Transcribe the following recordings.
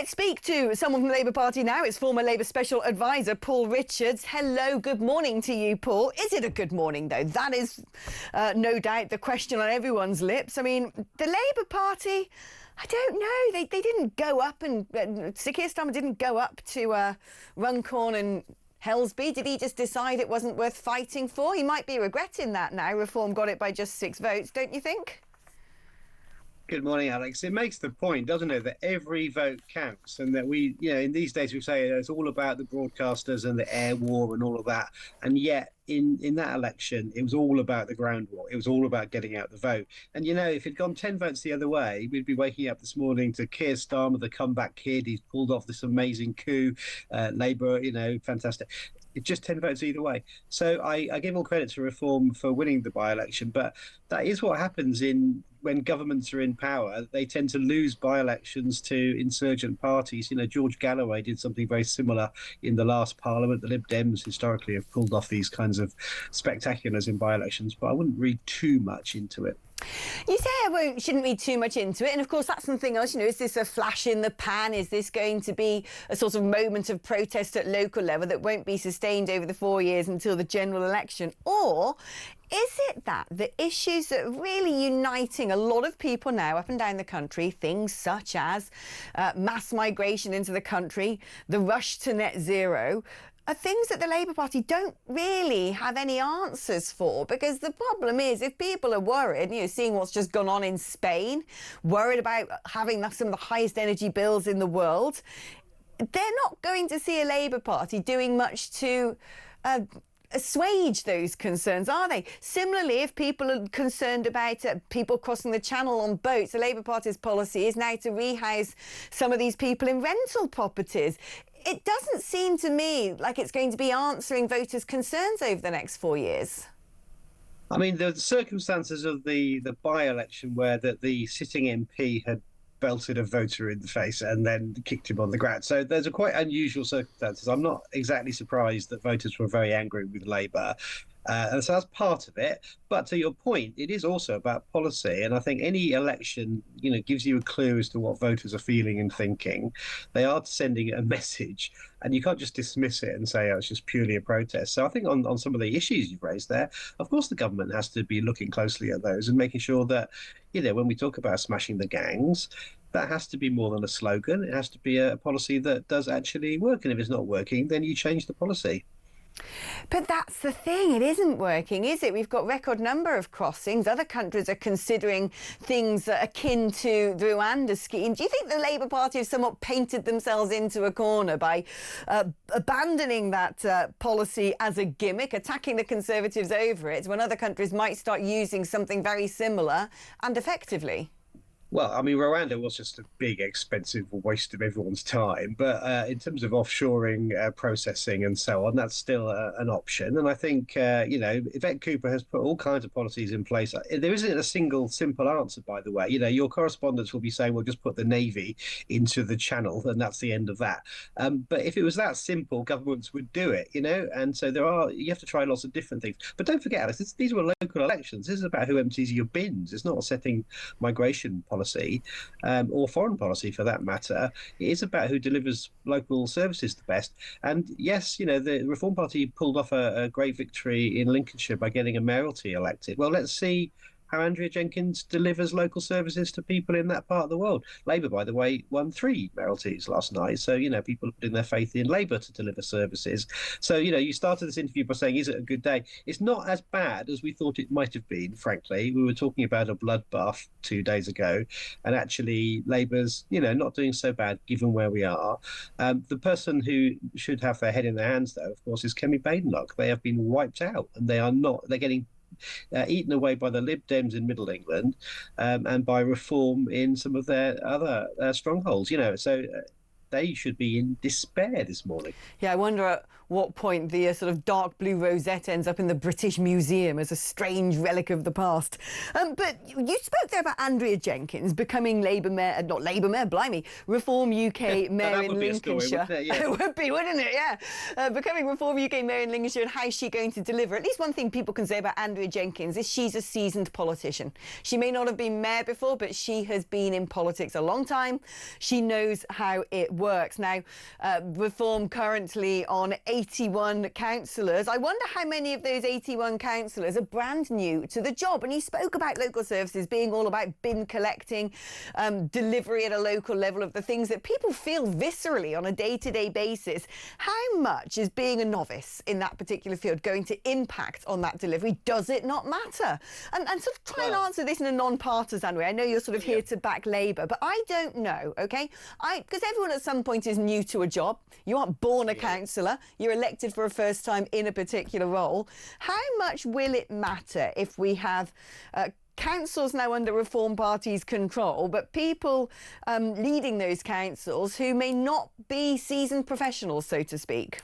Let's speak to someone from the Labour Party now. It's former Labour Special Advisor Paul Richards. Hello, good morning to you, Paul. Is it a good morning, though? That is no doubt the question on everyone's lips. I mean, the Labour Party, I don't know. They didn't go up and Sir Keir Starmer didn't go up to Runcorn and Helsby. Did he just decide it wasn't worth fighting for? He might be regretting that now. Reform got it by just 6 votes, don't you think? Good morning, Alex. It makes the point, doesn't it, that every vote counts, and that we, in these days we say it's all about the broadcasters and the air war and all of that. And yet in that election, it was all about the ground war. It was all about getting out the vote. And, if it'd gone 10 votes the other way, we'd be waking up this morning to Keir Starmer, the comeback kid. He's pulled off this amazing coup. Labour, fantastic. It's just 10 votes either way. So I give all credit to Reform for winning the by-election, but that is what happens when governments are in power. They tend to lose by-elections to insurgent parties. George Galloway did something very similar in the last Parliament. The Lib Dems historically have pulled off these kinds of spectaculars in by-elections, but I wouldn't read too much into it. You say I shouldn't read too much into it, and of course that's something else. Is this a flash in the pan? Is this going to be a sort of moment of protest at local level that won't be sustained over the 4 years until the general election? Or is it that the issues that are really uniting a lot of people now up and down the country, things such as mass migration into the country, the rush to net zero, are things that the Labour Party don't really have any answers for? Because the problem is, if people are worried, seeing what's just gone on in Spain, worried about having some of the highest energy bills in the world, they're not going to see a Labour Party doing much to assuage those concerns, are they? Similarly, if people are concerned about people crossing the channel on boats, the Labour Party's policy is now to rehouse some of these people in rental properties. It doesn't seem to me like it's going to be answering voters' concerns over the next 4 years. I mean, the circumstances of the by-election where the sitting MP had belted a voter in the face and then kicked him on the ground. So there's a quite unusual circumstances. I'm not exactly surprised that voters were very angry with Labour. And so that's part of it. But to your point, it is also about policy. And I think any election, gives you a clue as to what voters are feeling and thinking. They are sending a message, and you can't just dismiss it and say, it's just purely a protest. So I think on some of the issues you've raised there, of course, the government has to be looking closely at those and making sure that, when we talk about smashing the gangs, that has to be more than a slogan. It has to be a policy that does actually work. And if it's not working, then you change the policy. But that's the thing, it isn't working, is it? We've got record number of crossings. Other countries are considering things akin to the Rwanda scheme. Do you think the Labour Party have somewhat painted themselves into a corner by abandoning that policy as a gimmick, attacking the Conservatives over it, when other countries might start using something very similar and effectively? Well, I mean, Rwanda was just a big, expensive waste of everyone's time. But in terms of offshoring, processing and so on, that's still an option. And I think, Yvette Cooper has put all kinds of policies in place. There isn't a single simple answer, by the way. Your correspondents will be saying, well, just put the Navy into the channel and that's the end of that. But if it was that simple, governments would do it, And so you have to try lots of different things. But don't forget, Alice, these were local elections. This is about who empties your bins. It's not setting migration policy or foreign policy for that matter. It is about who delivers local services the best. And yes, the Reform Party pulled off a great victory in Lincolnshire by getting a mayoralty elected. Well, let's see how Andrea Jenkyns delivers local services to people in that part of the world. Labour, by the way, won 3 mayoralties last night. So, people are putting their faith in Labour to deliver services. So, you started this interview by saying, is it a good day? It's not as bad as we thought it might have been, frankly. We were talking about a bloodbath 2 days ago, and actually Labour's, not doing so bad given where we are. The person who should have their head in their hands, though, of course, is Kemi Badenoch. They have been wiped out, and they're getting eaten away by the Lib Dems in Middle England and by Reform in some of their other strongholds, so they should be in despair this morning. Yeah, I wonder at what point the sort of dark blue rosette ends up in the British Museum as a strange relic of the past. But you spoke there about Andrea Jenkyns becoming Labour Mayor, not Labour Mayor, blimey, Reform UK Mayor in Lincolnshire. Story, wouldn't it? Yeah. It would be, wouldn't it? Yeah. Becoming Reform UK Mayor in Lincolnshire, and how is she going to deliver? At least one thing people can say about Andrea Jenkyns is she's a seasoned politician. She may not have been mayor before, but she has been in politics a long time. She knows how it works. Now, Reform currently on 81 councillors. I wonder how many of those 81 councillors are brand new to the job. And he spoke about local services being all about bin collecting, delivery at a local level of the things that people feel viscerally on a day-to-day basis. How much is being a novice in that particular field going to impact on that delivery? Does it not matter? And sort of try and answer this in a non-partisan way. I know you're sort of here to back Labour, but I don't know, OK? Because everyone at some point is new to a job. You aren't born a councillor. You're elected for a first time in a particular role. How much will it matter if we have councils now under Reform Party's control, but people leading those councils who may not be seasoned professionals, so to speak?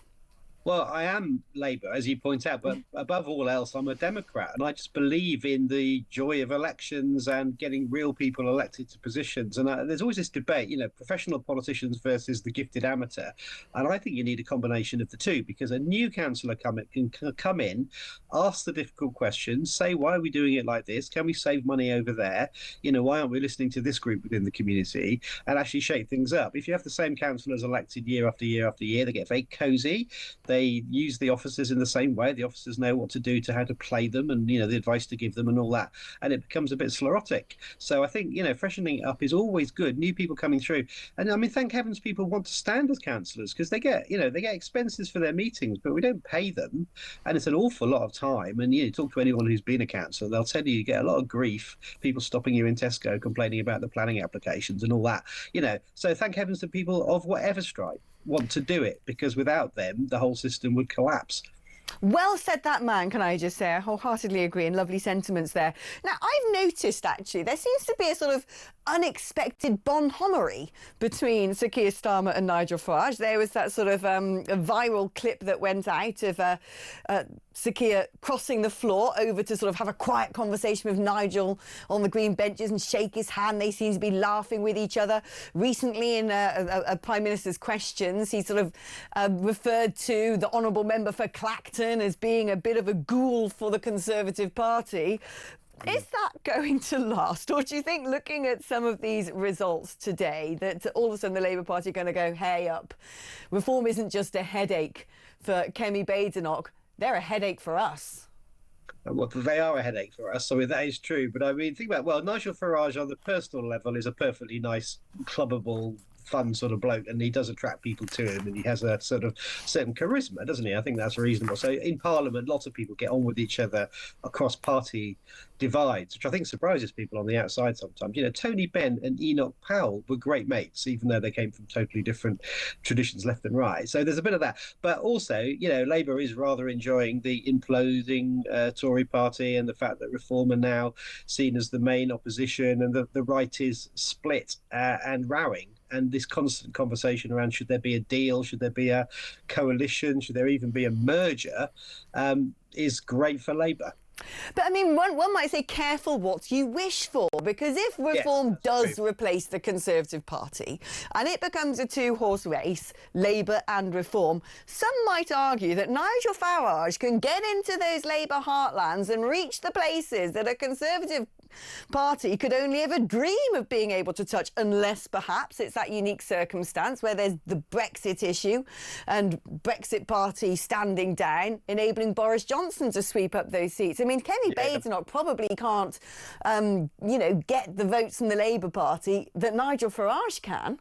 Well, I am Labour, as you point out, but above all else, I'm a Democrat, and I just believe in the joy of elections and getting real people elected to positions. And there's always this debate, you know, professional politicians versus the gifted amateur. And I think you need a combination of the two, because a new councillor can come in, ask the difficult questions, say, why are we doing it like this? Can we save money over there? You know, why aren't we listening to this group within the community, and actually shake things up? If you have the same councillors elected year after year after year, they get very cosy. They use the officers in the same way. The officers know what to do, to how to play them, and, you know, the advice to give them and all that. And it becomes a bit sclerotic. So I think, you know, freshening it up is always good. New people coming through. And I mean, thank heavens people want to stand as councillors, because they get, you know, they get expenses for their meetings, but we don't pay them. And it's an awful lot of time. And, you know, talk to anyone who's been a councillor, they'll tell you get a lot of grief, people stopping you in Tesco, complaining about the planning applications and all that, you know. So thank heavens to people of whatever stripe want to do it, because without them the whole system would collapse. Well said, that man, can I just say. I wholeheartedly agree, and lovely sentiments there. Now, I've noticed, actually, there seems to be a sort of unexpected bonhommery between Sir Keir Starmer and Nigel Farage. There was that sort of a viral clip that went out of Sir Keir crossing the floor over to sort of have a quiet conversation with Nigel on the green benches and shake his hand. They seem to be laughing with each other. Recently, in a Prime Minister's questions, he sort of referred to the honourable member for Clacton as being a bit of a ghoul for the Conservative Party. Is that going to last? Or do you think, looking at some of these results today, that all of a sudden the Labour Party are going to go, hey up, Reform isn't just a headache for Kemi Badenoch, they're a headache for us? Well, they are a headache for us, so that is true. But I mean, think about, well, Nigel Farage on the personal level is a perfectly nice, clubbable, fun sort of bloke, and he does attract people to him, and he has a sort of certain charisma, doesn't he? I think that's reasonable. So in Parliament, lots of people get on with each other across party divides, which I think surprises people on the outside sometimes. You know, Tony Benn and Enoch Powell were great mates, even though they came from totally different traditions left and right. So there's a bit of that. But also, you know, Labour is rather enjoying the imploding Tory party, and the fact that Reform are now seen as the main opposition, and the right is split and rowing. And this constant conversation around, should there be a deal, should there be a coalition, should there even be a merger, is great for Labour. But I mean, one might say, careful what you wish for, because if Reform does replace the Conservative Party and it becomes a two-horse race, Labour and Reform, some might argue that Nigel Farage can get into those Labour heartlands and reach the places that a Conservative Party could only ever dream of being able to touch, unless perhaps it's that unique circumstance where there's the Brexit issue and Brexit Party standing down, enabling Boris Johnson to sweep up those seats. I mean, Kemi Badenoch probably can't, you know, get the votes from the Labour Party that Nigel Farage can.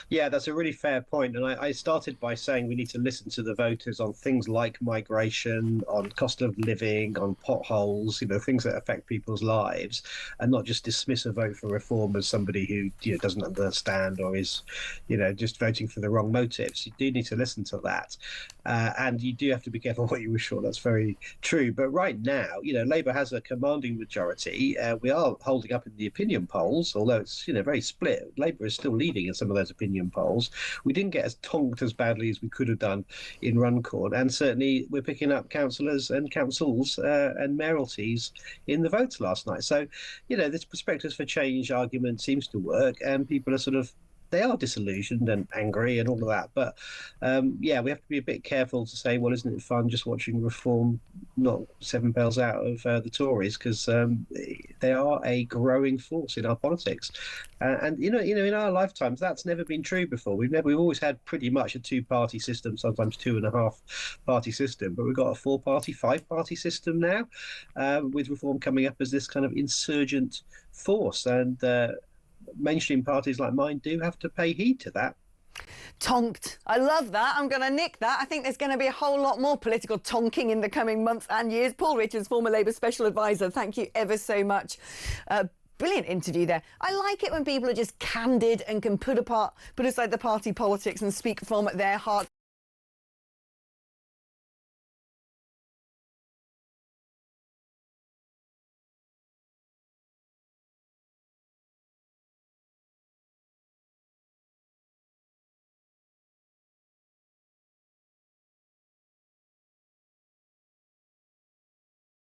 Yeah, that's a really fair point. And I started by saying we need to listen to the voters on things like migration, on cost of living, on potholes, you know, things that affect people's lives, and not just dismiss a vote for Reform as somebody who, you know, doesn't understand or is, you know, just voting for the wrong motives. You do need to listen to that. And you do have to be careful what you wish for. That's very true. But right now, you know, Labour has a commanding majority. We are holding up in the opinion polls, although it's, you know, very split. Labour is still leading in some of those opinion polls. We didn't get as tonked as badly as we could have done in Runcorn, and certainly we're picking up councillors and councils and mayoralties in the votes last night. So, you know, this Perspectives for Change argument seems to work, and people are sort of they are disillusioned and angry and all of that. But yeah, we have to be a bit careful to say, well, isn't it fun just watching Reform knock seven bells out of the Tories, because they are a growing force in our politics. And in our lifetimes, that's never been true before. We've always had pretty much a two-party system, sometimes 2.5-party system, but we've got a 4-party, 5-party system now, with Reform coming up as this kind of insurgent force. And mainstream parties like mine do have to pay heed to that. Tonked. I love that. I'm going to nick that. I think there's going to be a whole lot more political tonking in the coming months and years. Paul Richards, former Labour Special Advisor, thank you ever so much. Brilliant interview there. I like it when people are just candid and can put aside the party politics and speak from their heart.